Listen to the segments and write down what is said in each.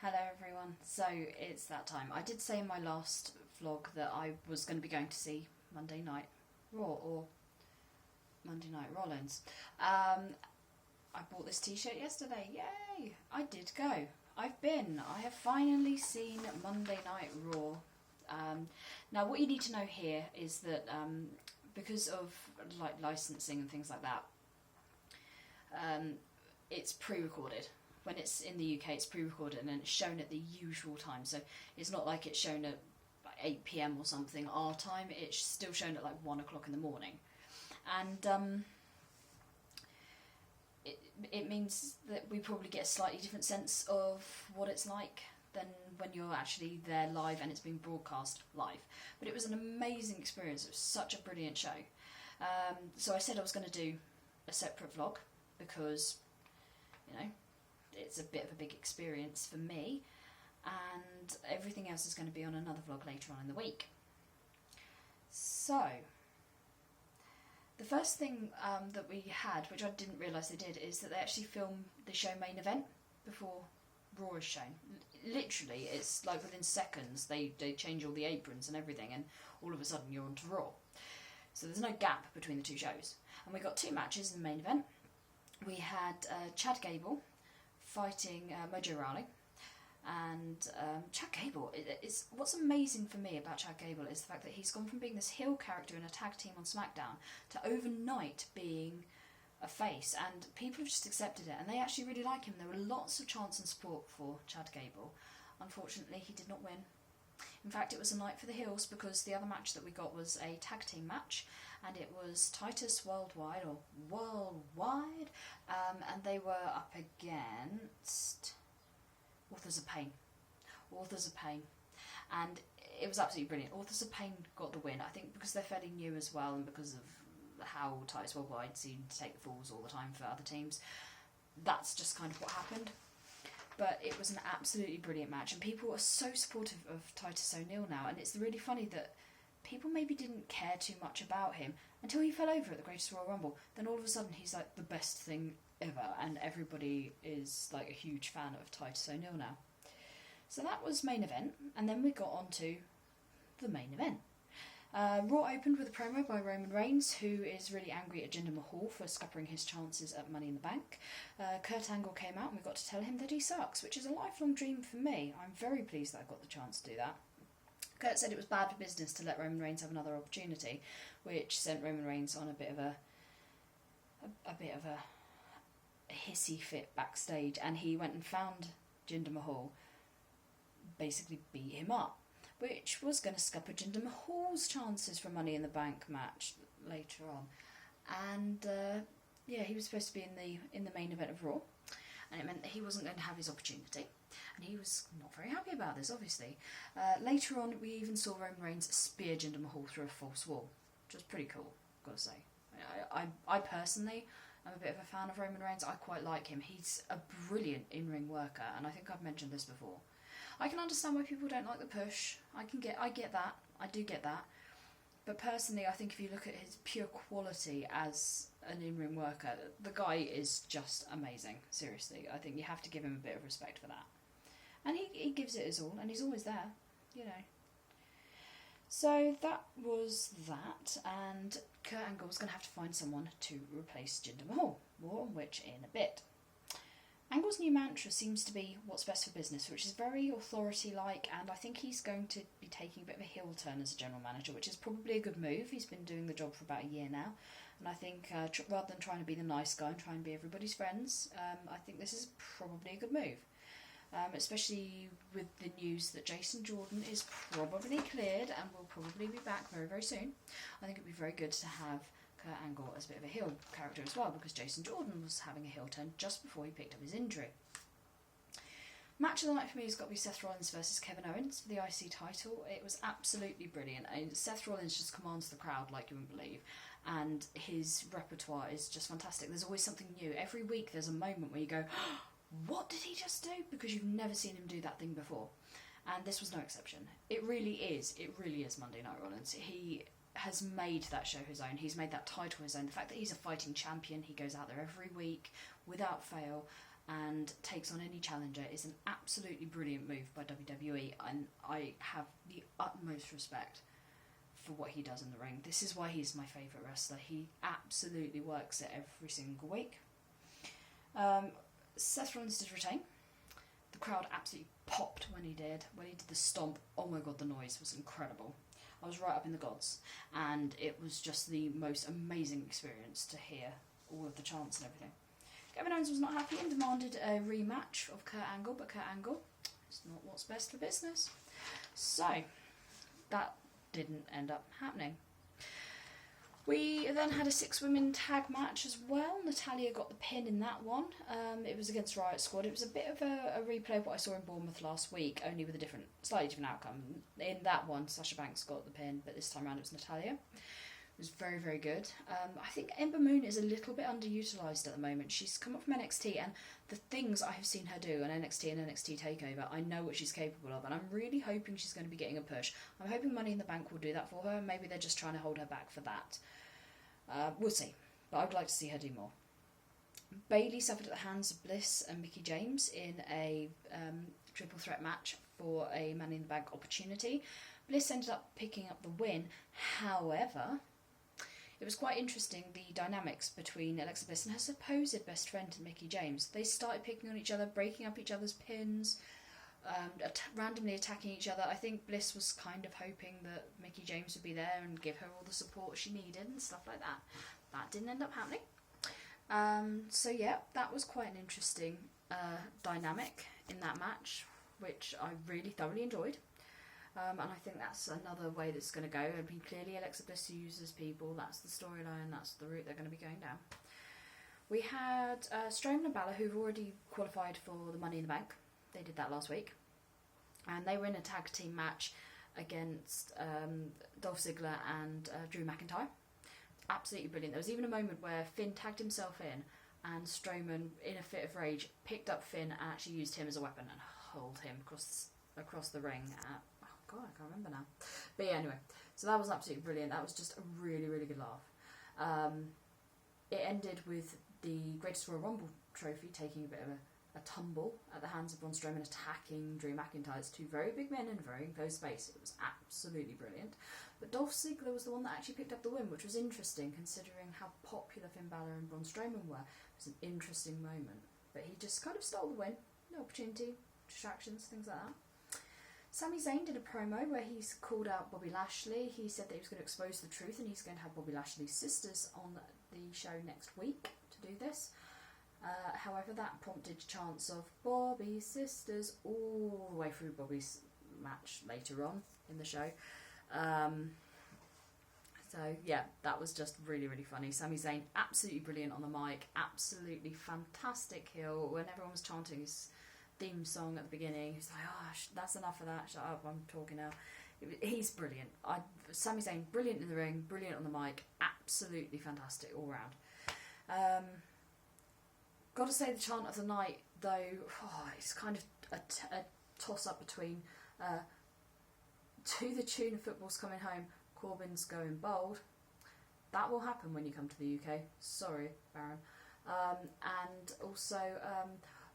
Hello everyone. So it's that time. I did say in my last vlog that I was going to be going to see Monday Night RAW or Monday Night Rollins. I bought this t-shirt yesterday. Yay! I did go. I've been. I have finally seen Monday Night RAW. Now what you need to know here is that because of like licensing and things like that, it's pre-recorded. When it's in the UK, it's pre-recorded and it's shown at the usual time. So it's not like it's shown at like 8 PM or something our time. It's still shown at like 1 o'clock in the morning. And it means that we probably get a slightly different sense of what it's like than when you're actually there live and it's being broadcast live. But it was an amazing experience. It was such a brilliant show. So I said I was going to do a separate vlog because, you know, it's a bit of a big experience for me, and everything else is going to be on another vlog later on in the week. So, the first thing that we had, which I didn't realise they did, is that they actually film the show main event before Raw is shown. Literally, it's like within seconds they change all the aprons and everything, and all of a sudden you're on to Raw. So there's no gap between the two shows. And we got two matches in the main event. We had Chad Gable fighting Mojo Rawley, and Chad Gable, it's what's amazing for me about Chad Gable is the fact that he's gone from being this heel character in a tag team on SmackDown to overnight being a face, and people have just accepted it and they actually really like him. There were lots of chants and support for Chad Gable. Unfortunately, he did not win. In fact, it was a night for the heels because the other match that we got was a tag team match, and it was Titus Worldwide, and they were up against Authors of Pain. Authors of Pain. And it was absolutely brilliant. Authors of Pain got the win, I think because they're fairly new as well, and because of how Titus Worldwide seemed to take the falls all the time for other teams. That's just kind of what happened. But it was an absolutely brilliant match, and people are so supportive of Titus O'Neil now, and it's really funny that people maybe didn't care too much about him until he fell over at the Greatest Royal Rumble. Then all of a sudden he's like the best thing ever, and everybody is like a huge fan of Titus O'Neil now. So that was main event, and then we got on to the main event. Raw opened with a promo by Roman Reigns, who is really angry at Jinder Mahal for scuppering his chances at Money in the Bank. Kurt Angle came out and we got to tell him that he sucks, which is a lifelong dream for me. I'm very pleased that I got the chance to do that. Kurt said it was bad for business to let Roman Reigns have another opportunity, which sent Roman Reigns on a bit of a hissy fit backstage, and he went and found Jinder Mahal, basically beat him up, which was going to scupper Jinder Mahal's chances for Money in the Bank match later on. And yeah, he was supposed to be in the main event of Raw, and it meant that he wasn't going to have his opportunity, and he was not very happy about this, obviously. Later on, we even saw Roman Reigns spear Jinder Mahal through a false wall, which was pretty cool, gotta say. I personally am a bit of a fan of Roman Reigns. I quite like him. He's a brilliant in-ring worker, and I think I've mentioned this before. I can understand why people don't like the push. I get that. I do get that. But personally, I think if you look at his pure quality as an in-ring worker, the guy is just amazing. Seriously, I think you have to give him a bit of respect for that. And he gives it his all, and he's always there, you know. So that was that, and Kurt Angle was going to have to find someone to replace Jinder Mahal. More on which in a bit. Angle's new mantra seems to be what's best for business, which is very authority-like, and I think he's going to be taking a bit of a heel turn as a general manager, which is probably a good move. He's been doing the job for about a year now, and I think rather than trying to be the nice guy and try and be everybody's friends, I think this is probably a good move. Especially with the news that Jason Jordan is probably cleared and will probably be back very, very soon. I think it'd be very good to have Kurt Angle as a bit of a heel character as well, because Jason Jordan was having a heel turn just before he picked up his injury. Match of the night for me has got to be Seth Rollins versus Kevin Owens for the IC title. It was absolutely brilliant. Seth Rollins just commands the crowd like you wouldn't believe, and his repertoire is just fantastic. There's always something new. Every week there's a moment where you go, what did he just do? Because you've never seen him do that thing before. And this was no exception. It really is Monday Night Rollins. He has made that show his own. He's made that title his own. The fact that he's a fighting champion, he goes out there every week without fail, and takes on any challenger is an absolutely brilliant move by WWE, and I have the utmost respect for what he does in the ring. This is why he's my favourite wrestler. He absolutely works it every single week. Seth Rollins did retain. The crowd absolutely popped when he did. When he did the stomp, oh my god, the noise was incredible. I was right up in the gods, and it was just the most amazing experience to hear all of the chants and everything. Kevin Owens was not happy and demanded a rematch of Kurt Angle, but Kurt Angle is not what's best for business. So, that didn't end up happening. We then had a 6-women tag match as well. Natalya got the pin in that one. It was against Riot Squad. It was a bit of a replay of what I saw in Bournemouth last week, only with a slightly different outcome. In that one, Sasha Banks got the pin, but this time around it was Natalya. It was very, very good. I think Ember Moon is a little bit underutilised at the moment. She's come up from NXT, and the things I have seen her do on NXT and NXT TakeOver, I know what she's capable of, and I'm really hoping she's going to be getting a push. I'm hoping Money in the Bank will do that for her. Maybe they're just trying to hold her back for that. We'll see, but I'd like to see her do more. Bayley suffered at the hands of Bliss and Mickie James in a triple threat match for a Money in the Bank opportunity. Bliss ended up picking up the win. However, it was quite interesting, the dynamics between Alexa Bliss and her supposed best friend Mickie James. They started picking on each other, breaking up each other's pins, randomly attacking each other. I think Bliss was kind of hoping that Mickie James would be there and give her all the support she needed and stuff like that. That didn't end up happening. So yeah, that was quite an interesting dynamic in that match, which I really thoroughly enjoyed. And I think that's another way that's going to go. I mean, clearly Alexa Bliss uses people. That's the storyline. That's the route they're going to be going down. We had Strowman and Balor, who've already qualified for the Money in the Bank. They did that last week. And they were in a tag team match against Dolph Ziggler and Drew McIntyre. Absolutely brilliant. There was even a moment where Finn tagged himself in, and Strowman, in a fit of rage, picked up Finn and actually used him as a weapon and hurled him across the ring. Oh god, I can't remember now. But yeah, anyway, so that was absolutely brilliant. That was just a really, really good laugh. It ended with the Greatest Royal Rumble trophy taking a bit of a tumble at the hands of Braun Strowman attacking Drew McIntyre. It's two very big men in a very enclosed space. It was absolutely brilliant. But Dolph Ziggler was the one that actually picked up the win, which was interesting considering how popular Finn Balor and Braun Strowman were. It was an interesting moment. But he just kind of stole the win. No opportunity, distractions, things like that. Sami Zayn did a promo where he's called out Bobby Lashley. He said that he was going to expose the truth, and he's going to have Bobby Lashley's sisters on the show next week to do this. However, that prompted chants of Bobby's sisters all the way through Bobby's match later on in the show. So yeah, that was just really, really funny. Sami Zayn, absolutely brilliant on the mic, absolutely fantastic heel. When everyone was chanting his theme song at the beginning, he's like, oh, that's enough of that, shut up, I'm talking now. He's brilliant. Sami Zayn, brilliant in the ring, brilliant on the mic, absolutely fantastic all round. Got to say the chant of the night, though, it's kind of a toss-up between to the tune of Football's Coming Home, Corbyn's Going Bold. That will happen when you come to the UK. Sorry, Baron. And also,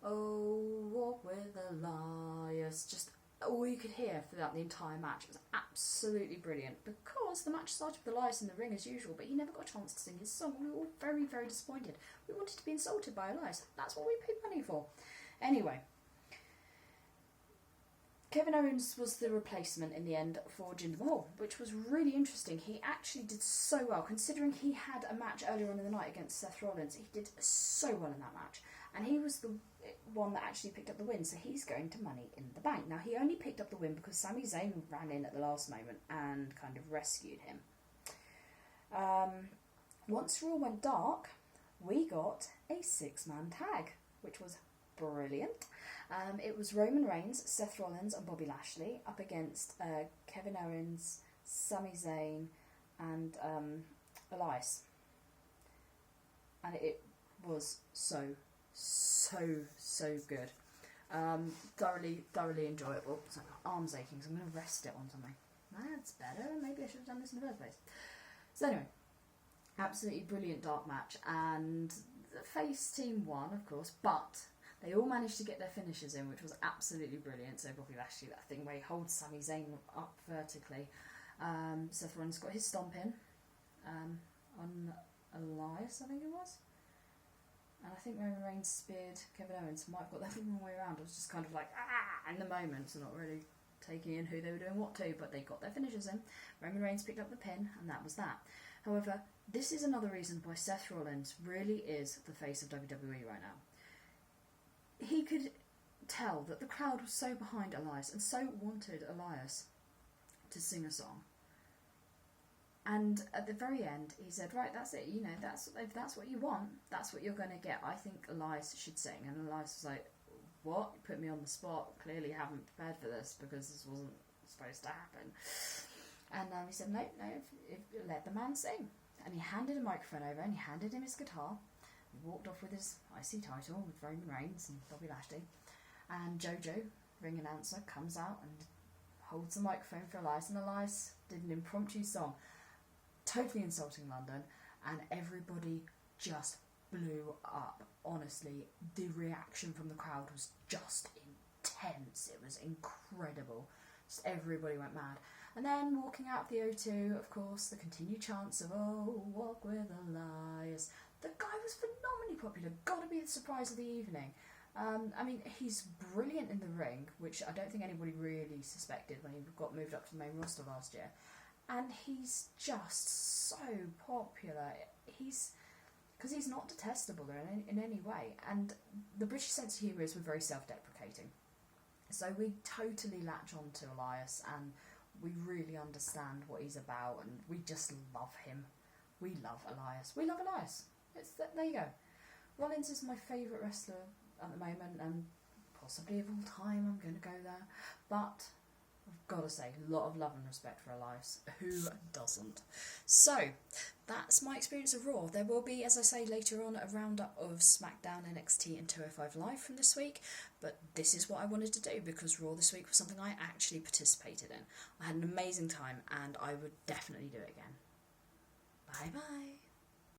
Oh, Walk with Elias. Just all you could hear throughout the entire match. It was absolutely brilliant because the match started with Elias in the ring as usual, but he never got a chance to sing his song. We were all very, very disappointed. We wanted to be insulted by Elias. That's what we paid money for. Anyway, Kevin Owens was the replacement in the end for Jinder Mahal, which was really interesting. He actually did so well, considering he had a match earlier on in the night against Seth Rollins. He did so well in that match, and he was the one that actually picked up the win, so he's going to Money in the Bank. Now, he only picked up the win because Sami Zayn ran in at the last moment and kind of rescued him. Once Raw went dark, we got a 6-man tag, which was brilliant. It was Roman Reigns, Seth Rollins and Bobby Lashley up against Kevin Owens, Sami Zayn and Elias. And it was so good. Thoroughly enjoyable. So my arm's aching, so I'm going to rest it on something. That's better. Maybe I should have done this in the first place. So anyway, absolutely brilliant dark match, and the face team won, of course, but They all managed to get their finishes in, which was absolutely brilliant. So Bobby Lashley, that thing where he holds Sami Zayn up vertically. Seth Rollins got his stomp in on Elias, I think it was. And I think Roman Reigns speared Kevin Owens. Might have got that the wrong way around. I was just kind of like, in the moment, so not really taking in who they were doing what to, but they got their finishes in. Roman Reigns picked up the pin, and that was that. However, this is another reason why Seth Rollins really is the face of WWE right now. He could tell that the crowd was so behind Elias and so wanted Elias to sing a song. And at the very end, he said, right, that's it, you know, if that's what you want, that's what you're going to get. I think Elias should sing. And Elias was like, what? You put me on the spot. Clearly haven't prepared for this because this wasn't supposed to happen. And he said, no, let the man sing. And he handed a microphone over and he handed him his guitar. He walked off with his IC title with Roman Reigns and Bobby Lashley. And JoJo, ring announcer, comes out and holds the microphone for Elias. And Elias did an impromptu song, totally insulting London, and everybody just blew up. Honestly, the reaction from the crowd was just intense. It was incredible. Just everybody went mad. And then walking out of the O2, of course, the continued chants of, oh, walk with Elias. The guy was phenomenally popular. Got to be the surprise of the evening. I mean, he's brilliant in the ring, which I don't think anybody really suspected when he got moved up to the main roster last year. And he's just so popular. Because he's not detestable in any way. And the British sense of humour is we're very self-deprecating. So we totally latch on to Elias and we really understand what he's about and we just love him. We love Elias. We love Elias. There you go. Rollins is my favourite wrestler at the moment and possibly of all time. I'm going to go there. But I've got to say, a lot of love and respect for Elias. Who doesn't? So, that's my experience of Raw. There will be, as I say later on, a roundup of SmackDown, NXT and 205 Live from this week. But this is what I wanted to do because Raw this week was something I actually participated in. I had an amazing time and I would definitely do it again. Bye bye.